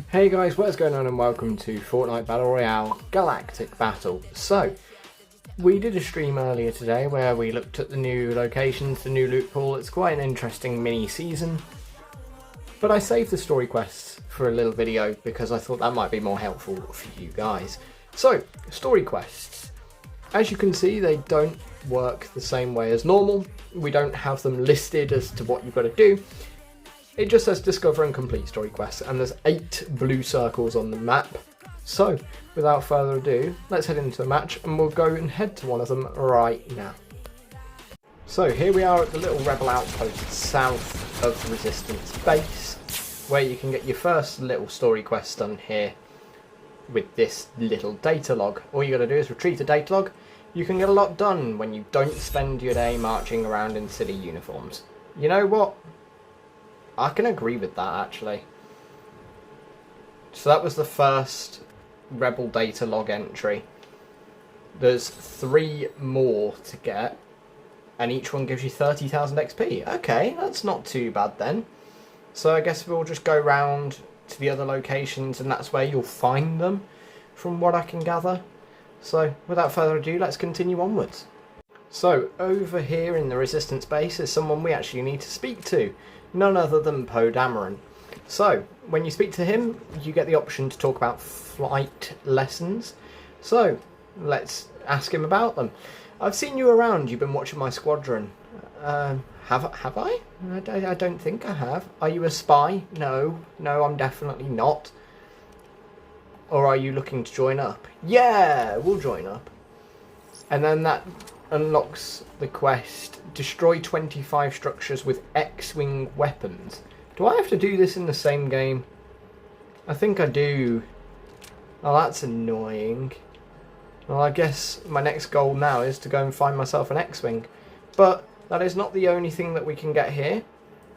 Hey guys, what's going on and welcome to Fortnite Battle Royale Galactic Battle. So, we did a stream earlier today where we looked at the new locations, the new loot pool. It's quite an interesting mini season. But I saved the story quests for a little video because I thought that might be more helpful for you guys. So, story quests. As you can see, they don't work the same way as normal. We don't have them listed as to what you've got to do. It just says discover and complete story quests, and there's 8 blue circles on the map. So, without further ado, let's head into the match and we'll go and head to one of them right now. So here we are at the little rebel outpost south of the Resistance base, where you can get your first little story quest done here with this little data log. All you gotta do is retrieve the data log. You can get a lot done when you don't spend your day marching around in city uniforms. You know what? I can agree with that, actually. So that was the first Rebel Data Log entry. There's 3 more to get, and each one gives you 30,000 XP. Okay, that's not too bad then. So I guess we'll just go round to the other locations, and that's where you'll find them, from what I can gather. So, without further ado, let's continue onwards. So, over here in the Resistance base is someone we actually need to speak to. None other than Poe Dameron. So, when you speak to him, you get the option to talk about flight lessons. So, let's ask him about them. I've seen you around, you've been watching my squadron. Have I? I don't think I have. Are you a spy? No, I'm definitely not. Or are you looking to join up? Yeah, we'll join up. And then that unlocks the quest, destroy 25 structures with X-Wing weapons. Do I have to do this in the same game? I think I do. Oh, that's annoying. Well, I guess my next goal now is to go and find myself an X-Wing. But that is not the only thing that we can get here.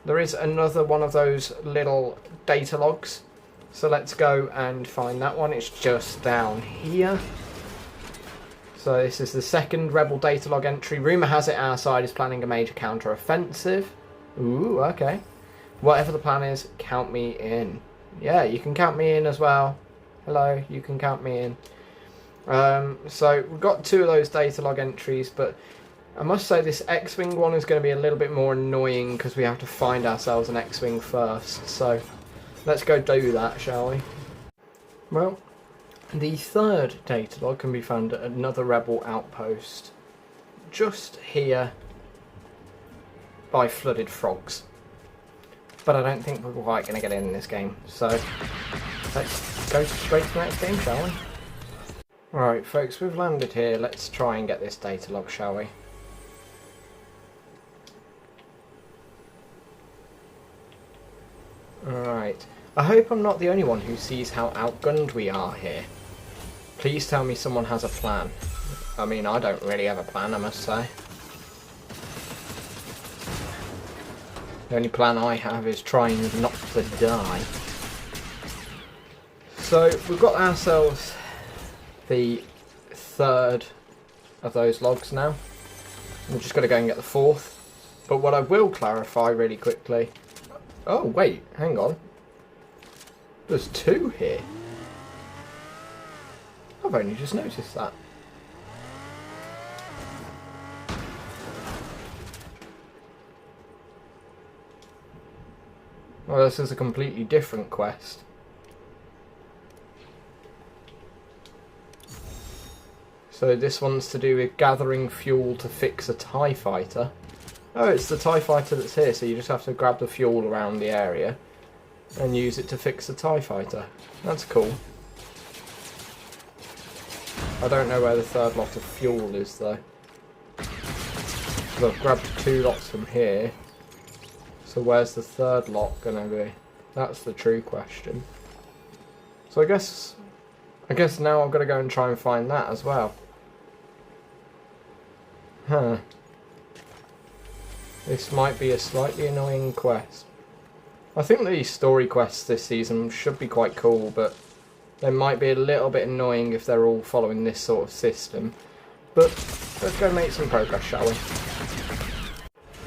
There is another one of those little data logs. So let's go and find that one. It's just down here. So this is the second Rebel Data Log entry. Rumour has it our side is planning a major counter-offensive. Ooh, okay. Whatever the plan is, count me in. Yeah, you can count me in as well. Hello, you can count me in. So we've got 2 of those data log entries, but I must say this X-Wing one is going to be a little bit more annoying because we have to find ourselves an X-Wing first. So let's go do that, shall we? Well, the third data log can be found at another rebel outpost just here by flooded frogs. But I don't think we're quite going to get in this game, so let's go straight to the next game, shall we? Alright folks, we've landed here. Let's try and get this data log, shall we? Alright. I hope I'm not the only one who sees how outgunned we are here. Please tell me someone has a plan. I mean, I don't really have a plan, I must say. The only plan I have is trying not to die. So, we've got ourselves the 3rd of those logs now. We've just got to go and get the 4th. But what I will clarify really quickly... Oh, wait, hang on. There's 2 here. I've only just noticed that. Well, this is a completely different quest. So this one's to do with gathering fuel to fix a TIE fighter. Oh, it's the TIE fighter that's here, so you just have to grab the fuel around the area and use it to fix the TIE fighter. That's cool. I don't know where the 3rd lot of fuel is though. I've grabbed 2 lots from here. So where's the 3rd lot gonna be? That's the true question. So I guess now I've got to go and try and find that as well. Huh. This might be a slightly annoying quest. I think the story quests this season should be quite cool, but they might be a little bit annoying if they're all following this sort of system. But let's go make some progress, shall we?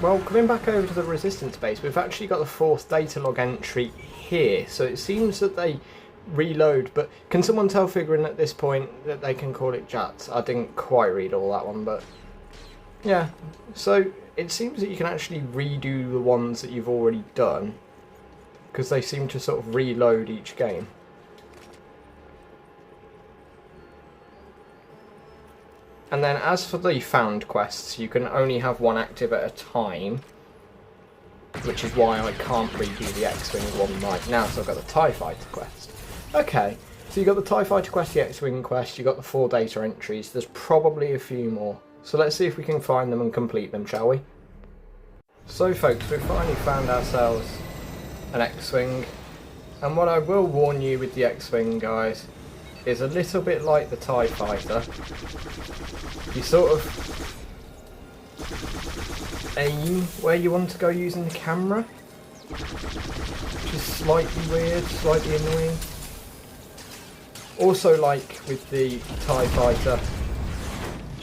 Well, coming back over to the Resistance base, we've actually got the 4th data log entry here. So it seems that they reload, but can someone tell Figurin at this point that they can call it Jats? I didn't quite read all that one, but yeah. So it seems that you can actually redo the ones that you've already done, because they seem to sort of reload each game. And then as for the found quests, you can only have one active at a time, which is why I can't redo the X-Wing one right now, so I've got the TIE Fighter quest. Okay, so you got the TIE Fighter quest, the X-Wing quest, you got the 4 data entries, there's probably a few more. So let's see if we can find them and complete them, shall we? So folks, we've finally found ourselves an X-Wing, and what I will warn you with the X-Wing, guys, is a little bit like the TIE Fighter. You sort of aim where you want to go using the camera, which is slightly weird, slightly annoying. Also, like with the TIE Fighter,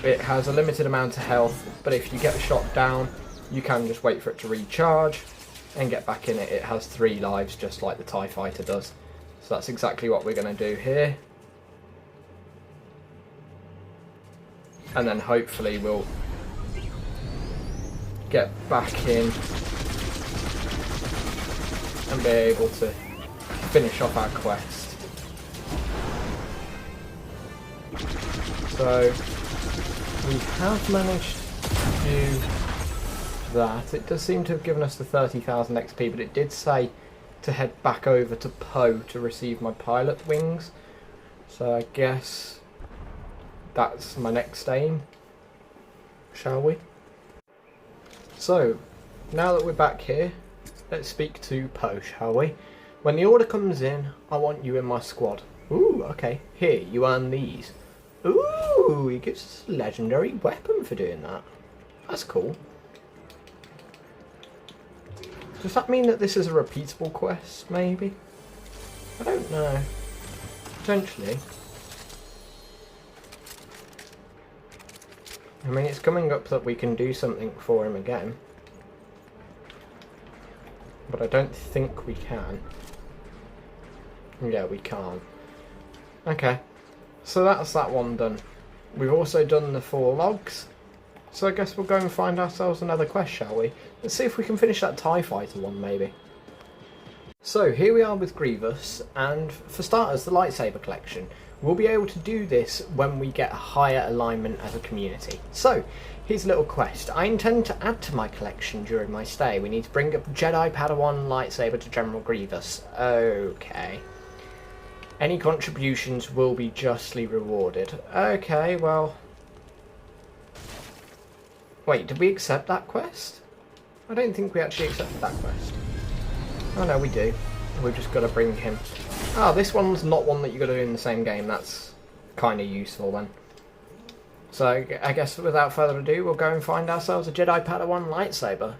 it has a limited amount of health, but if you get shot down, you can just wait for it to recharge and get back in it. It has 3 lives, just like the TIE Fighter does. So that's exactly what we're going to do here. And then hopefully we'll get back in and be able to finish off our quest. So we have managed to do that. It does seem to have given us the 30,000 XP, but it did say to head back over to Poe to receive my pilot wings. So I guess that's my next aim, shall we? So, now that we're back here, let's speak to Poe, shall we? When the order comes in, I want you in my squad. Ooh, okay. Here, you earn these. Ooh, he gives us a legendary weapon for doing that. That's cool. Does that mean that this is a repeatable quest, maybe? I don't know. Potentially. I mean, it's coming up that we can do something for him again. But I don't think we can. Yeah, we can't. Okay. So that's that one done. We've also done the 4 logs. So I guess we'll go and find ourselves another quest, shall we? Let's see if we can finish that TIE Fighter one, maybe. So here we are with Greivous, and for starters, the lightsaber collection. We'll be able to do this when we get a higher alignment as a community. So, here's a little quest. I intend to add to my collection during my stay. We need to bring up Jedi Padawan lightsaber to General Grievous. Okay. Any contributions will be justly rewarded. Okay, well... Wait, did we accept that quest? I don't think we actually accepted that quest. Oh no, we do. We've just got to bring him... Ah, this one's not one that you've got to do in the same game. That's kind of useful then. So I guess without further ado, we'll go and find ourselves a Jedi Padawan lightsaber.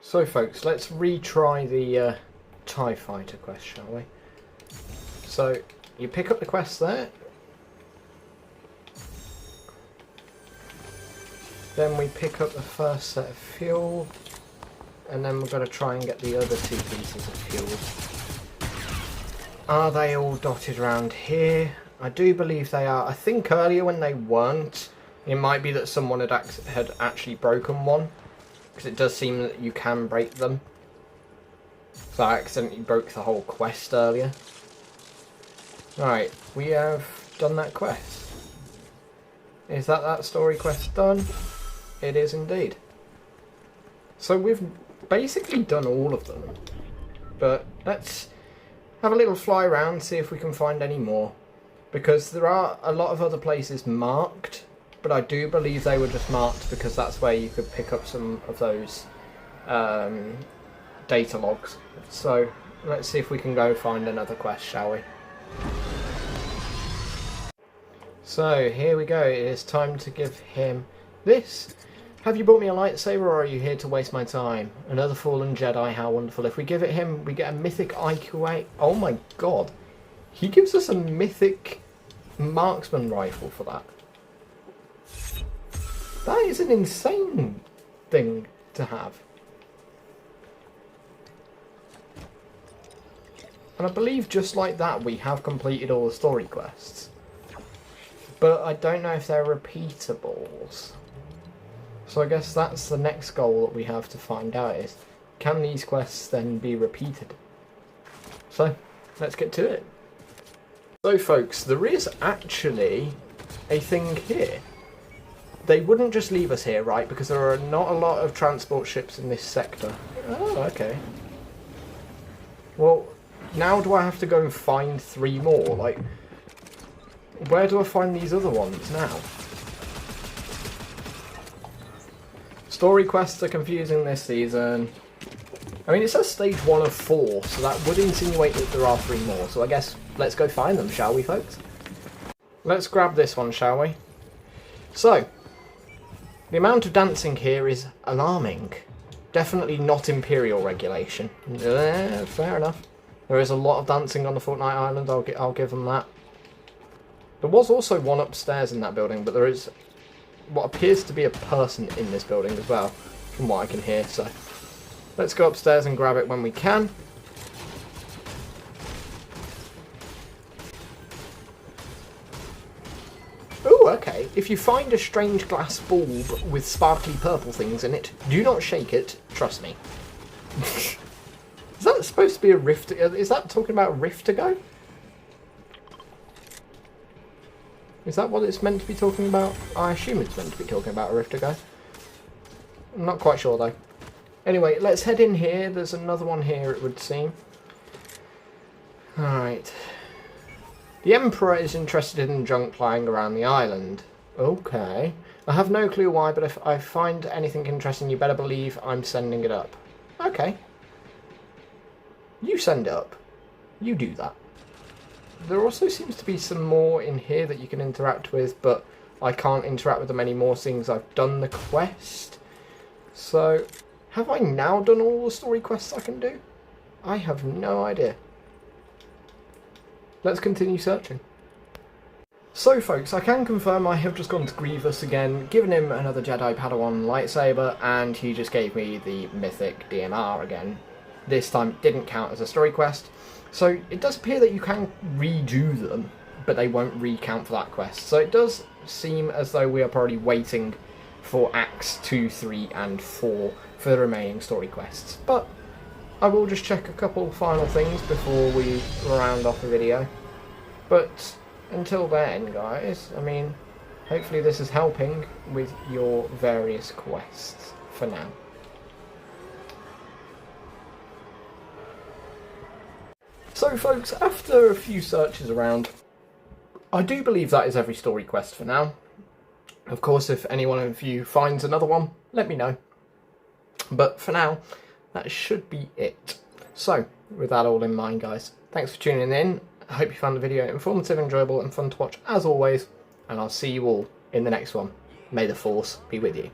So folks, let's retry the TIE Fighter quest, shall we? So you pick up the quest there. Then we pick up the first set of fuel. And then we're going to try and get the other 2 pieces of fuel. Are they all dotted around here? I do believe they are. I think earlier when they weren't, it might be that someone had actually broken one. Because it does seem that you can break them. So I accidentally broke the whole quest earlier. Right, we have done that quest. Is that story quest done? It is indeed. So we've basically done all of them. But let's have a little fly around, see if we can find any more. Because there are a lot of other places marked, but I do believe they were just marked because that's where you could pick up some of those data logs. So let's see if we can go find another quest, shall we? So here we go, it is time to give him this. Have you brought me a lightsaber, or are you here to waste my time? Another fallen Jedi, how wonderful. If we give it him, we get a mythic IQ8. Oh my god. He gives us a mythic marksman rifle for that. That is an insane thing to have. And I believe just like that we have completed all the story quests. But I don't know if they're repeatables. So I guess that's the next goal that we have to find out is, can these quests then be repeated? So, let's get to it. So folks, there is actually a thing here. They wouldn't just leave us here, right? Because there are not a lot of transport ships in this sector. Oh, okay. Well, now do I have to go and find 3 more? Like, where do I find these other ones now? Story quests are confusing this season. I mean, it says stage 1 of 4, so that would insinuate that there are 3 more. So I guess let's go find them, shall we, folks? Let's grab this one, shall we? So, the amount of dancing here is alarming. Definitely not Imperial regulation. Fair enough. There is a lot of dancing on the Fortnite Island, I'll give them that. There was also one upstairs in that building, but there is what appears to be a person in this building as well, from what I can hear, so let's go upstairs and grab it when we can. Ooh, okay. If you find a strange glass bulb with sparkly purple things in it, do not shake it, trust me. Is that supposed to be a rift? Is that talking about rift to go? Is that what it's meant to be talking about? I assume it's meant to be talking about a rift to go. I'm not quite sure though. Anyway, let's head in here. There's another one here, it would seem. Alright. The Emperor is interested in junk lying around the island. Okay. I have no clue why, but if I find anything interesting, you better believe I'm sending it up. Okay. You send it up. You do that. There also seems to be some more in here that you can interact with, but I can't interact with them anymore, seeing as I've done the quest. So, have I now done all the story quests I can do? I have no idea. Let's continue searching. So folks, I can confirm I have just gone to Greivous again, given him another Jedi Padawan lightsaber, and he just gave me the mythic DMR again. This time it didn't count as a story quest, so it does appear that you can redo them, but they won't recount for that quest. So it does seem as though we are probably waiting for Acts 2, 3 and 4 for the remaining story quests. But I will just check a couple final things before we round off the video. But until then, guys, I mean, hopefully this is helping with your various quests for now. So folks, after a few searches around, I do believe that is every story quest for now. Of course, if any one of you finds another one, let me know. But for now, that should be it. So, with that all in mind, guys, thanks for tuning in. I hope you found the video informative, enjoyable and fun to watch as always, and I'll see you all in the next one. May the Force be with you.